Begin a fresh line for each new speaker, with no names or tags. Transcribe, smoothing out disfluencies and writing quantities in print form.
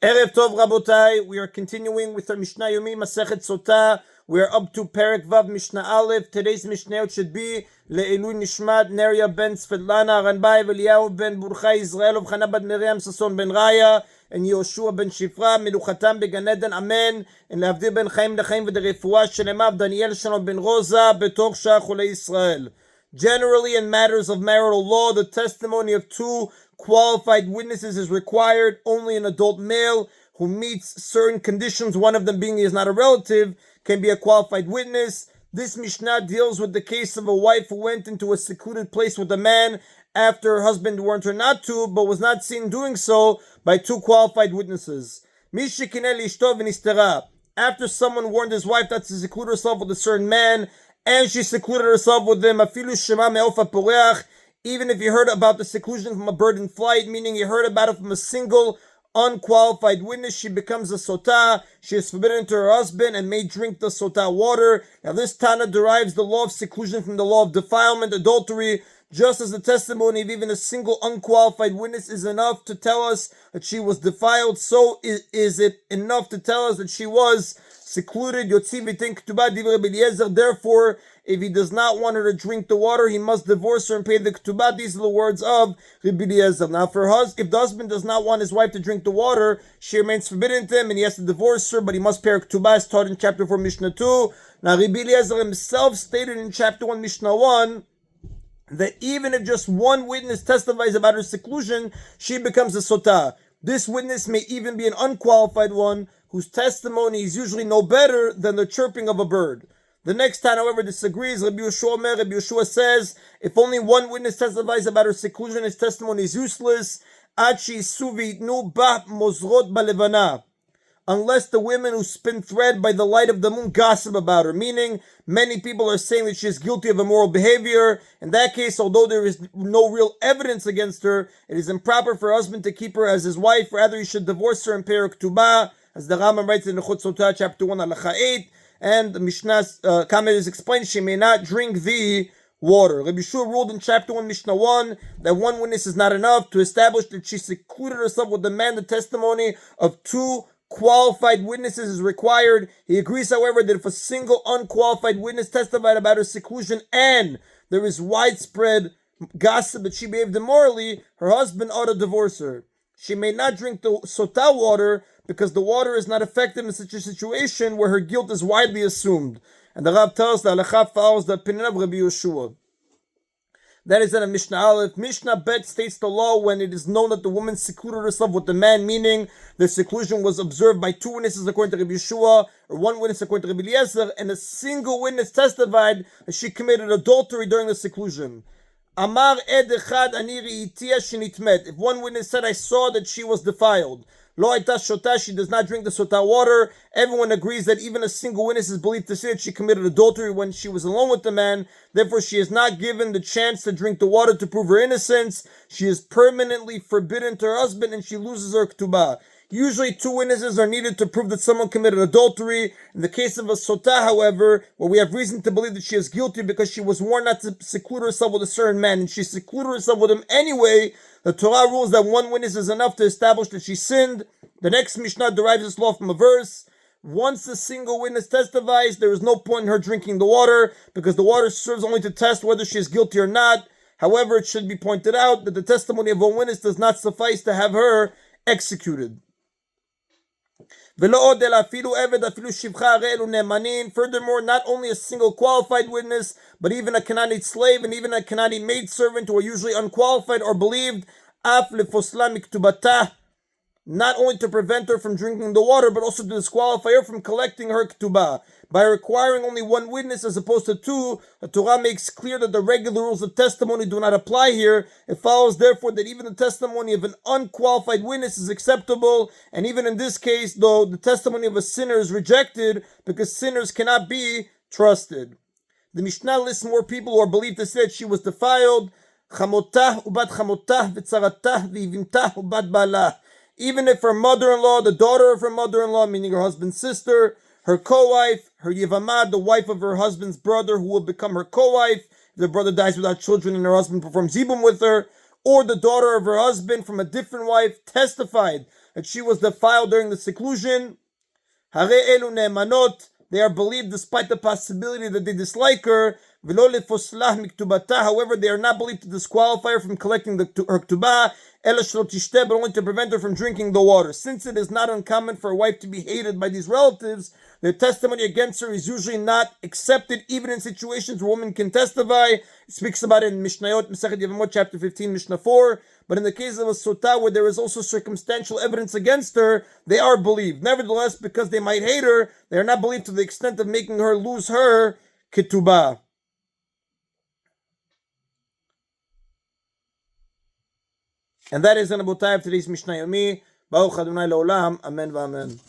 Erev Tov Rabotai, we are continuing with our Mishna Yomi Masechet Sotah. We are up to Perek Vav Mishnah Alayev. Today's Mishnah should be Le'elu Nishmat Neria ben Svetlana Ranbai Eliyahu ben Burchai Israel of Chana bad Miriam Sason ben Raya and Yoshua ben Shifra Meluchatam beGan Eden Amen and Lehavdil ben Chaim Lechaim v'Derefua Shelemav Daniel Shalom ben Rosa Betoch Shah Chulei Israel. Generally, in matters of marital law, the testimony of two qualified witnesses is required. Only an adult male who meets certain conditions, one of them being he is not a relative, can be a qualified witness. This Mishnah deals with the case of a wife who went into a secluded place with a man after her husband warned her not to, but was not seen doing so by two qualified witnesses. After someone warned his wife not to seclude herself with a certain man, and she secluded herself with him, even if you heard about the seclusion from a bird in flight, meaning you heard about it from a single unqualified witness, she becomes a sotah. She is forbidden to her husband and may drink the sotah water. Now this Tana derives the law of seclusion from the law of defilement, adultery. Just as the testimony of even a single unqualified witness is enough to tell us that she was defiled, so is it enough to tell us that she was secluded. Therefore, if he does not want her to drink the water, he must divorce her and pay the ketubah. These are the words of Rabbi Eliezer. Now, if the husband does not want his wife to drink the water, she remains forbidden to him, and he has to divorce her, but he must pay her ketubah, as taught in chapter 4, Mishnah 2. Now, Rabbi Eliezer himself stated in chapter 1, Mishnah 1, that even if just one witness testifies about her seclusion, she becomes a sotah. This witness may even be an unqualified one, whose testimony is usually no better than the chirping of a bird. The next time, however, disagrees. Rabbi Yeshua says, if only one witness testifies about her seclusion, his testimony is useless. Unless the women who spin thread by the light of the moon gossip about her, meaning many people are saying that she is guilty of immoral behavior. In that case, although there is no real evidence against her, it is improper for her husband to keep her as his wife. Rather, he should divorce her and pay her ketubah, as the Rambam writes in Nechut Sotah, chapter 1, Halacha 8, and the Mishnah's commentators explain she may not drink the water. Rabbi Yeshua ruled in chapter 1, Mishnah 1, that one witness is not enough to establish that she secluded herself with the man. The testimony of two qualified witnesses is required. He agrees, however, that if a single unqualified witness testified about her seclusion and there is widespread gossip that she behaved immorally, her husband ought to divorce her. She may not drink the sotah water because the water is not effective in such a situation where her guilt is widely assumed. And the Rav tells the halacha follows the opinion of Rabbi Yeshua. That is in a Mishnah Aleph. Mishnah Bet states the law when it is known that the woman secluded herself with the man, meaning the seclusion was observed by two witnesses according to Rabbi Yeshua, or one witness according to Rabbi Eliezer, and a single witness testified that she committed adultery during the seclusion. Amar ed echad ani ri'itiya shenitmet. If one witness said, I saw that she was defiled, lo hayta shotah, she does not drink the sotah water, everyone agrees that even a single witness is believed to say that she committed adultery when she was alone with the man. Therefore, she is not given the chance to drink the water to prove her innocence. She is permanently forbidden to her husband and she loses her ketubah. Usually, two witnesses are needed to prove that someone committed adultery. In the case of a sotah, however, where we have reason to believe that she is guilty because she was warned not to seclude herself with a certain man, and she secluded herself with him anyway, the Torah rules that one witness is enough to establish that she sinned. The next Mishnah derives this law from a verse. Once a single witness testifies, there is no point in her drinking the water, because the water serves only to test whether she is guilty or not. However, it should be pointed out that the testimony of one witness does not suffice to have her executed. Furthermore, not only a single qualified witness, but even a Canaanite slave and even a Canaanite maidservant who are usually unqualified or believed, not only to prevent her from drinking the water, but also to disqualify her from collecting her ketubah. By requiring only one witness as opposed to two, the Torah makes clear that the regular rules of testimony do not apply here. It follows, therefore, that even the testimony of an unqualified witness is acceptable, and even in this case, though, the testimony of a sinner is rejected because sinners cannot be trusted. The Mishnah lists more people who are believed to say that she was defiled. Chamotah ubat chamotah v'tzaratah v'ivimtah ubat balah. Even if her mother-in-law, the daughter of her mother-in-law, meaning her husband's sister, her co-wife, her yevamah, the wife of her husband's brother, who will become her co-wife, if the brother dies without children and her husband performs yibum with her, or the daughter of her husband from a different wife, testified that she was defiled during the seclusion. Hare elu ne'emanot, they are believed despite the possibility that they dislike her. V'lo lefoslah miktubata, however, they are not believed to disqualify her from collecting her ktubah. Ela shelo tishteh, but only to prevent her from drinking the water. Since it is not uncommon for a wife to be hated by these relatives, their testimony against her is usually not accepted, even in situations where women can testify. It speaks about it in Mishnayot, Masechet Yevamot, chapter 15, Mishnah 4. But in the case of a sotah, where there is also circumstantial evidence against her, they are believed. Nevertheless, because they might hate her, they are not believed to the extent of making her lose her ketubah. And that is an Abotai of today's Mishna Yomi. Baruch Adonai Leolam. Amen v'amen.